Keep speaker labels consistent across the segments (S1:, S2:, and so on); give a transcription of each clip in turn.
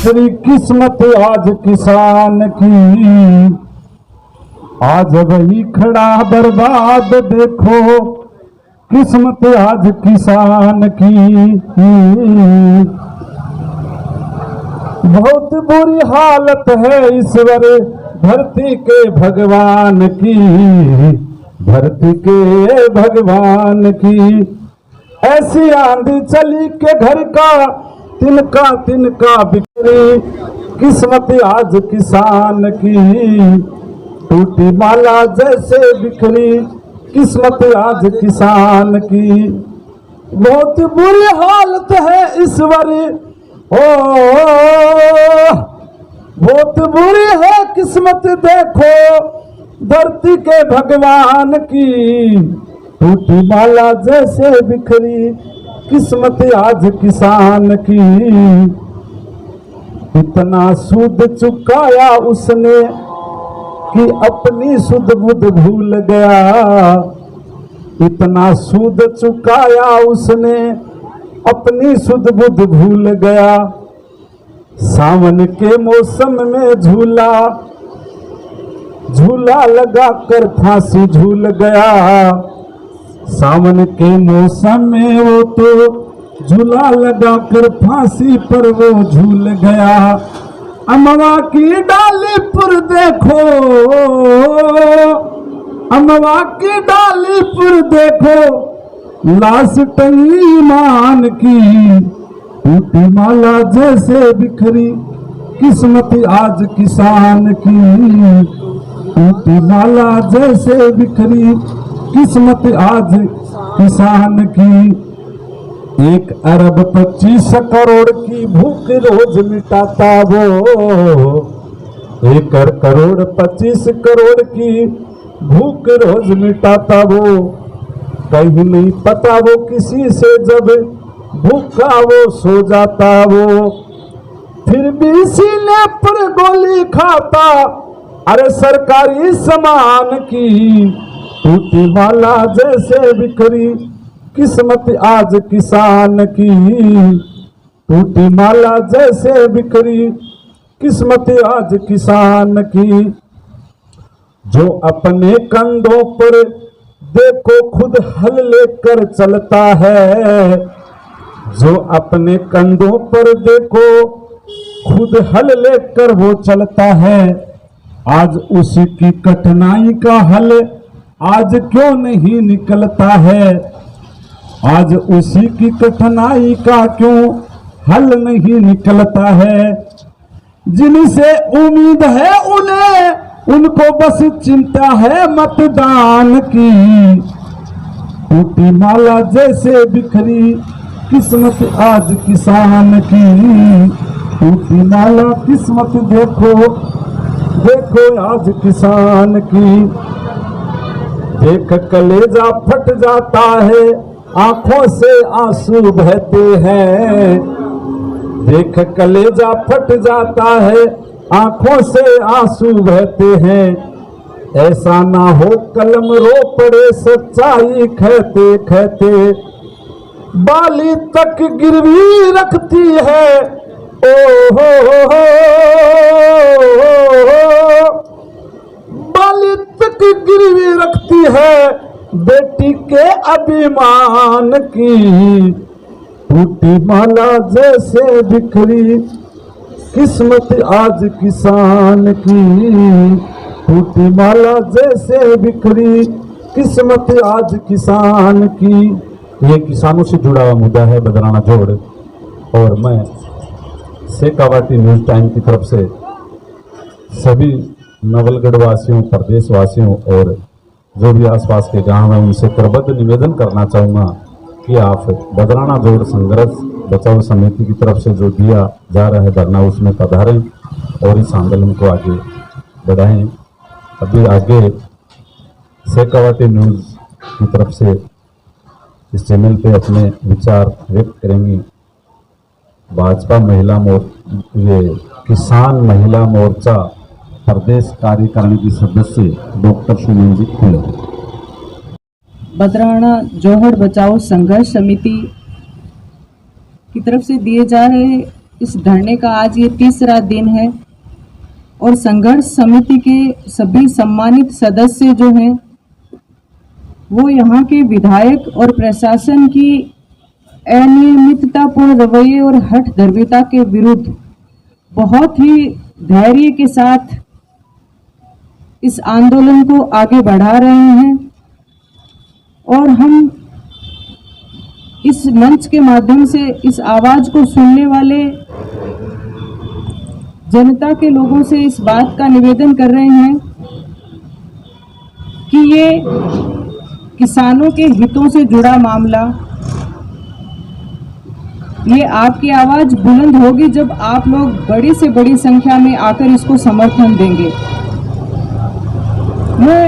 S1: बिखरी किस्मत आज किसान की, आज वही खड़ा बर्बाद देखो किस्मत आज किसान की। बहुत बुरी हालत है ईश्वर धरती के भगवान की, धरती के भगवान की। ऐसी आंधी चली के घर का तिनका बिखरी किस्मत आज किसान की, टूटी माला जैसे बिखरी किस्मत आज किसान की। बहुत बुरी हालत है ईश्वर, ओ बहुत बुरी है किस्मत देखो धरती के भगवान की, टूटी माला जैसे बिखरी किस्मत आज किसान की। इतना सूद चुकाया उसने कि अपनी सुध बुध भूल गया, इतना सूद चुकाया उसने अपनी सुध बुध भूल गया। सावन के मौसम में झूला झूला लगा कर फांसी झूल गया, सावन के मौसम में वो तो झूला लगा कर फांसी पर वो झूल गया। अमवा की डाली पर देखो, अमवा की डाली पर देखो लाश टंगी ईमान की, टूटी माला जैसे बिखरी किस्मत आज किसान की, टूटी माला जैसे बिखरी किस्मत आज किसान की। 1 अरब 25 करोड़ की भूख रोज मिटाता वो, 1 करोड़ 25 करोड़ की भूख रोज मिटाता वो। कहीं नहीं पता वो किसी से जब भूखा वो सो जाता वो, फिर भी सीने पर गोली खाता अरे सरकारी सामान की, टूटी माला जैसे बिखरी किस्मत आज किसान की, टूटी माला जैसे बिखरी किस्मत आज किसान की। जो अपने कंधों पर देखो खुद हल लेकर चलता है, जो अपने कंधों पर देखो खुद हल लेकर वो चलता है, आज उसी की कठिनाई का हल आज क्यों नहीं निकलता है, आज उसी की कठिनाई का क्यों हल नहीं निकलता है। जिनसे उम्मीद है उन्हें उनको बस चिंता है मतदान की, टूटी माला जैसे बिखरी किस्मत आज किसान की, टूटी माला किस्मत देखो देखो आज किसान की। देख कलेजा फट जाता है आंखों से आंसू बहते हैं, देख कलेजा फट जाता है आंखों से आंसू बहते हैं। ऐसा ना हो कलम रो पड़े सच्चाई कहते कहते, बाली तक गिरवी रखती है ओ हो, बाली तक गिरवी रखती है बेटी के अभिमान की, टूटी माला जैसे बिखरी किस्मत आज किसान की, टूटी माला जैसे बिखरी किस्मत आज किसान की। ये किसानों से जुड़ा हुआ मुद्दा है बदराना जोड़, और मैं शेखावाटी न्यूज टाइम की तरफ से सभी नवलगढ़ वासियों, प्रदेश वासियों और जो भी आसपास के गांव हैं उनसे करबद्ध निवेदन करना चाहूँगा कि आप बदराना जोड़ संघर्ष बचाओ समिति की तरफ से जो दिया जा रहा है धरना उसमें पधारें और इस आंदोलन को आगे बढ़ाएं। अभी आगे शेखावाटी न्यूज की तरफ से इस चैनल पे अपने विचार व्यक्त करेंगी भाजपा महिला ये किसान महिला मोर्चा प्रदेश कार्यकारिणी की सदस्य डॉक्टर सुमनजीत खुल्लर।
S2: बदराना जोहड़ बचाओ संघर्ष समिति की तरफ से दिए जा रहे इस धरने का आज ये तीसरा दिन है और संघर्ष समिति के सभी सम्मानित सदस्य जो हैं वो यहाँ के विधायक और प्रशासन की अनियमिततापूर्ण रवैये और हठ धर्मिता के विरुद्ध बहुत ही धैर्य के साथ इस आंदोलन को आगे बढ़ा रहे हैं और हम इस मंच के माध्यम से इस आवाज को सुनने वाले जनता के लोगों से इस बात का निवेदन कर रहे हैं कि ये किसानों के हितों से जुड़ा मामला, ये आपकी आवाज बुलंद होगी जब आप लोग बड़ी से बड़ी संख्या में आकर इसको समर्थन देंगे। मैं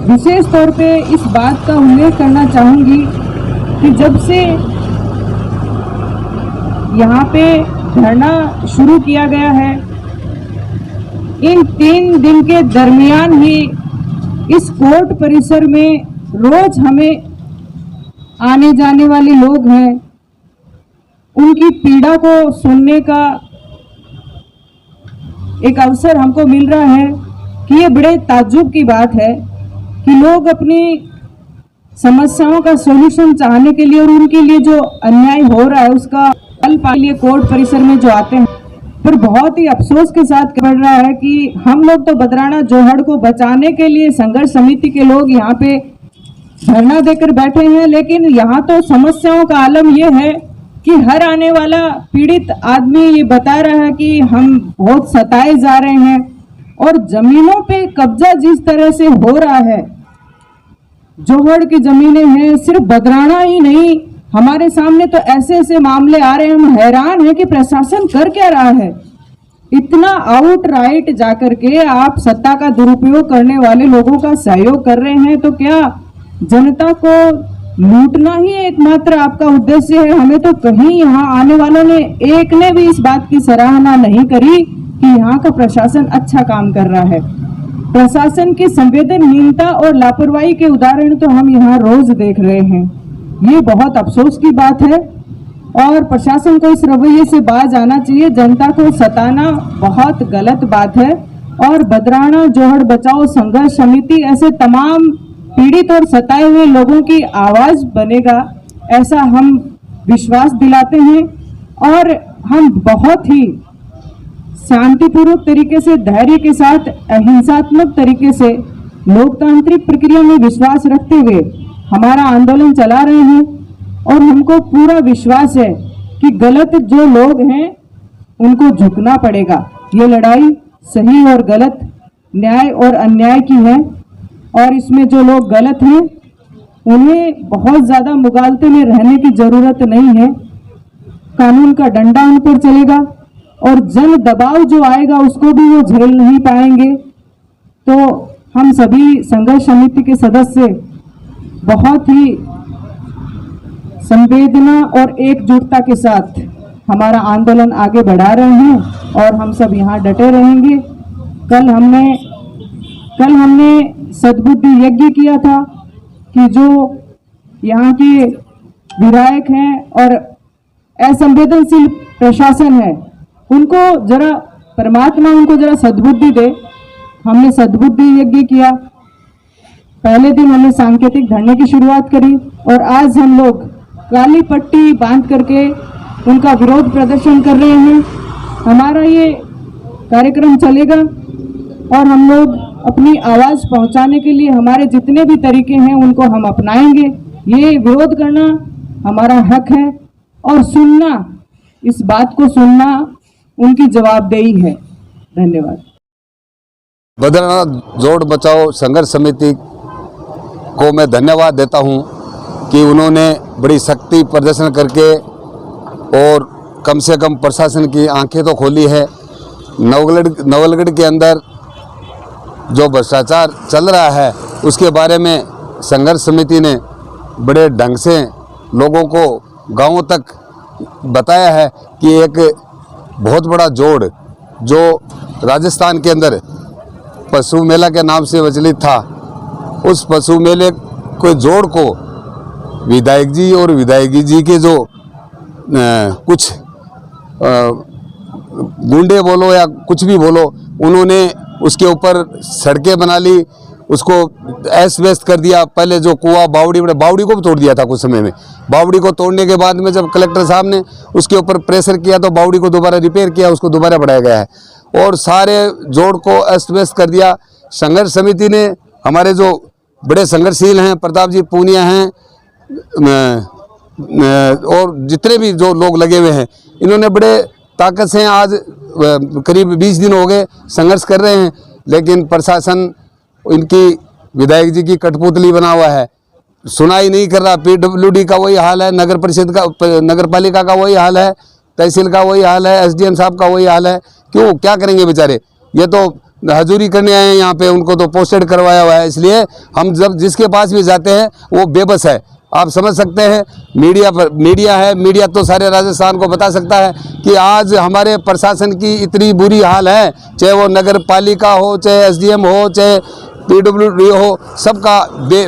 S2: विशेष तौर पे इस बात का उल्लेख करना चाहूंगी कि जब से यहाँ पे धरना शुरू किया गया है, इन 3 दिन के दरमियान ही इस कोर्ट परिसर में रोज हमें आने जाने वाले लोग हैं, उनकी पीड़ा को सुनने का एक अवसर हमको मिल रहा है कि ये बड़े ताज्जुब की बात है कि लोग अपनी समस्याओं का सॉल्यूशन चाहने के लिए और उनके लिए जो अन्याय हो रहा है उसका हल पाने के लिए कोर्ट परिसर में जो आते हैं, पर बहुत ही अफसोस के साथ बढ़ रहा है कि हम लोग तो बदराना जोहड़ को बचाने के लिए संघर्ष समिति के लोग यहाँ पे धरना देकर बैठे हैं, लेकिन यहाँ तो समस्याओं का आलम ये है कि हर आने वाला पीड़ित आदमी ये बता रहा है कि हम बहुत सताए जा रहे हैं और जमीनों पे कब्जा जिस तरह से हो रहा है, जोहड़ की जमीनें हैं, सिर्फ बदराना ही नहीं, हमारे सामने तो ऐसे ऐसे मामले आ रहे हैं, हम हैरान हैं कि प्रशासन कर क्या रहा है। इतना आउटराइट जाकर के आप सत्ता का दुरुपयोग करने वाले लोगों का सहयोग कर रहे हैं, तो क्या जनता को लूटना ही एकमात्र आपका उद्देश्य है? हमें तो कहीं यहाँ आने वालों ने एक ने भी इस बात की सराहना नहीं करी कि यहाँ का प्रशासन अच्छा काम कर रहा है। प्रशासन की संवेदनहीनता और लापरवाही के उदाहरण तो हम यहाँ रोज देख रहे हैं। ये बहुत अफसोस की बात है और प्रशासन को इस रवैये से बाज आना चाहिए। जनता को सताना बहुत गलत बात है और बदराना जोहड़ बचाओ संघर्ष समिति ऐसे तमाम पीड़ित और सताए हुए लोगों की आवाज बनेगा, ऐसा हम विश्वास दिलाते हैं और हम बहुत ही शांतिपूर्वक तरीके से, धैर्य के साथ, अहिंसात्मक तरीके से लोकतांत्रिक प्रक्रिया में विश्वास रखते हुए हमारा आंदोलन चला रहे हैं और हमको पूरा विश्वास है कि गलत जो लोग हैं उनको झुकना पड़ेगा। ये लड़ाई सही और गलत, न्याय और अन्याय की है और इसमें जो लोग गलत हैं उन्हें बहुत ज़्यादा मुगालते में रहने की ज़रूरत नहीं है। कानून का डंडा उन पर चलेगा और जन दबाव जो आएगा उसको भी वो झेल नहीं पाएंगे। तो हम सभी संघर्ष समिति के सदस्य बहुत ही संवेदना और एकजुटता के साथ हमारा आंदोलन आगे बढ़ा रहे हैं और हम सब यहाँ डटे रहेंगे। कल हमने सद्बुद्धि यज्ञ किया था कि जो यहाँ के विधायक हैं और असंवेदनशील प्रशासन है उनको जरा परमात्मा उनको जरा सद्बुद्धि दे। हमने सद्बुद्धि यज्ञ किया। पहले दिन हमने सांकेतिक धरने की शुरुआत करी और आज हम लोग काली पट्टी बांध करके उनका विरोध प्रदर्शन कर रहे हैं। हमारा ये कार्यक्रम चलेगा और हम लोग अपनी आवाज पहुंचाने के लिए हमारे जितने भी तरीके हैं उनको हम अपनाएंगे। ये विरोध करना हमारा हक है और सुनना, इस बात को सुनना उनकी जवाबदेही है। धन्यवाद।
S3: बदराना जोड़ बचाओ संघर्ष समिति को मैं धन्यवाद देता हूं कि उन्होंने बड़ी सख्ती प्रदर्शन करके और कम से कम प्रशासन की आंखें तो खोली है। नवलगढ़ के अंदर जो भ्रष्टाचार चल रहा है उसके बारे में संघर्ष समिति ने बड़े ढंग से लोगों को गांवों तक बताया है कि एक बहुत बड़ा जोड़ जो राजस्थान के अंदर पशु मेला के नाम से प्रचलित था, उस पशु मेले को जोड़ को विधायक जी और विधायकी जी के जो कुछ गुंडे बोलो या कुछ भी बोलो, उन्होंने उसके ऊपर सड़कें बना ली, उसको ऐस व्यस्त कर दिया। पहले जो कुआं बावड़ी को भी तोड़ दिया था कुछ समय में। बावड़ी को तोड़ने के बाद में जब कलेक्टर साहब ने उसके ऊपर प्रेशर किया तो बावड़ी को दोबारा रिपेयर किया, उसको दोबारा बढ़ाया गया है और सारे जोड़ को अस्त व्यस्त कर दिया। संघर्ष समिति ने, हमारे जो बड़े संघर्षशील हैं, प्रताप जी पूनिया हैं और जितने भी जो लोग लगे हुए हैं, इन्होंने बड़े ताकत से आज करीब 20 दिन हो गए संघर्ष कर रहे हैं, लेकिन प्रशासन इनकी विधायक जी की कठपुतली बना हुआ है, सुनाई नहीं कर रहा। पीडब्ल्यूडी का वही हाल है, नगर परिषद का, नगर पालिका का वही हाल है, तहसील का वही हाल है, एसडीएम साहब का वही हाल है। क्यों, क्या करेंगे बेचारे? ये तो हजूरी करने आए हैं यहाँ पे, उनको तो पोस्टेड करवाया हुआ है। इसलिए हम जब जिसके पास भी जाते हैं वो बेबस है। आप समझ सकते हैं, मीडिया है, मीडिया तो सारे राजस्थान को बता सकता है कि आज हमारे प्रशासन की इतनी बुरी हाल है, चाहे वो नगर पालिका हो, चाहे एसडीएम हो, चाहे पीडब्ल्यूडी हो, सबका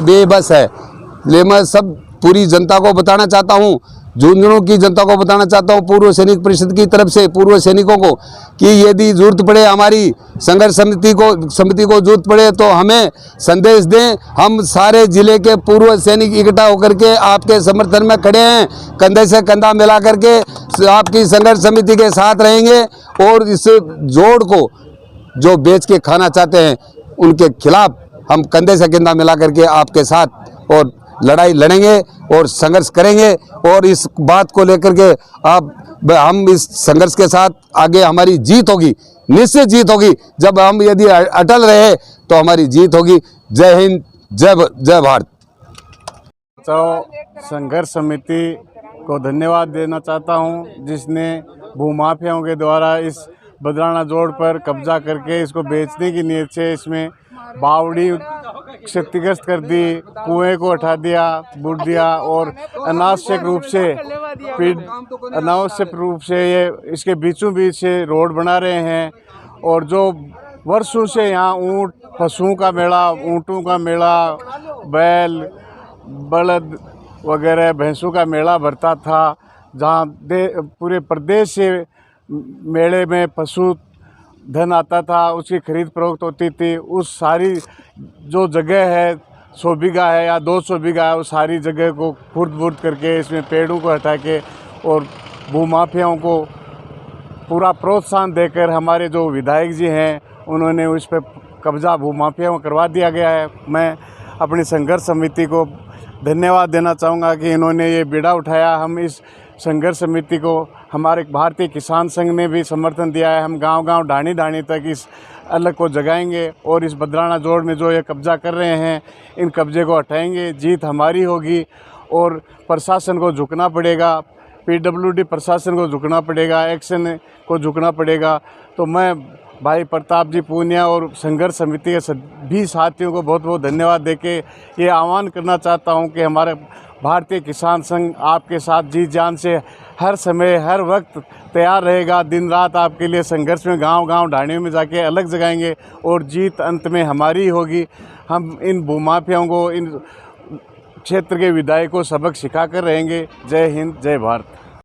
S3: बेबस है। इसलिए मैं सब पूरी जनता को बताना चाहता हूँ, झुंझुनू की जनता को बताना चाहता हूँ, पूर्व सैनिक परिषद की तरफ से पूर्व सैनिकों को, कि यदि जरूरत पड़े, हमारी संघर्ष समिति को जरूरत पड़े तो हमें संदेश दें। हम सारे जिले के पूर्व सैनिक इकट्ठा होकर के आपके समर्थन में खड़े हैं, कंधे से कंधा मिला करके आपकी संघर्ष समिति के साथ रहेंगे और इस जोड़ को जो बेच के खाना चाहते हैं उनके खिलाफ हम कंधे से कंधा मिला करके आपके साथ और लड़ाई लड़ेंगे और संघर्ष करेंगे। और इस बात को लेकर के हम इस संघर्ष के साथ आगे हमारी जीत होगी, निश्चित जीत होगी। जब हम यदि अटल रहे तो हमारी जीत होगी। जय हिंद, जय भारत।
S4: तो संघर्ष समिति को धन्यवाद देना चाहता हूं, जिसने भूमाफियाओं के द्वारा इस बदराना जोड़ पर कब्जा करके इसको बेचने की नीयत से इसमें बावड़ी क्षतिग्रस्त कर दी, कुएं को हटा दिया, बूट दिया और अनावश्यक रूप से ये इसके बीचों बीच से रोड बना रहे हैं। और जो वर्षों से यहाँ ऊँट, पशुओं का मेला, ऊँटों का मेला, बैल, बलद वगैरह भैंसों का मेला भरता था, जहाँ पूरे प्रदेश से मेले में पशु धन आता था, उसकी खरीद फरोख्त होती थी। उस सारी जो जगह है, 100 बीघा है या 200 बीघा है, उस सारी जगह को खुर्द-बुर्द करके इसमें पेड़ों को हटा के और भूमाफियाओं को पूरा प्रोत्साहन देकर हमारे जो विधायक जी हैं उन्होंने उस पर कब्जा भूमाफियाओं को करवा दिया गया है। मैं अपनी संघर्ष समिति को धन्यवाद देना चाहूँगा कि इन्होंने ये बीड़ा उठाया। हम इस संघर्ष समिति को हमारे भारतीय किसान संघ ने भी समर्थन दिया है। हम गांव-गांव, ढाणी-ढाणी तक इस अलग को जगाएंगे और इस बदराना जोड़ में जो ये कब्जा कर रहे हैं, इन कब्जे को हटाएंगे। जीत हमारी होगी और प्रशासन को झुकना पड़ेगा, पीडब्ल्यूडी प्रशासन को झुकना पड़ेगा, एक्शन को झुकना पड़ेगा। तो मैं भाई प्रताप जी पूनिया और संघर्ष समिति के सभी साथियों को बहुत बहुत धन्यवाद देके ये आह्वान करना चाहता हूँ कि हमारे भारतीय किसान संघ आपके साथ जी जान से हर समय हर वक्त तैयार रहेगा। दिन रात आपके लिए संघर्ष में गांव-गांव, ढाणियों में जाके अलग जगाएंगे और जीत अंत में हमारी होगी। हम इन भूमाफियाओं को, इन क्षेत्र के विधायकों को सबक सिखा कर रहेंगे। जय हिंद, जय भारत।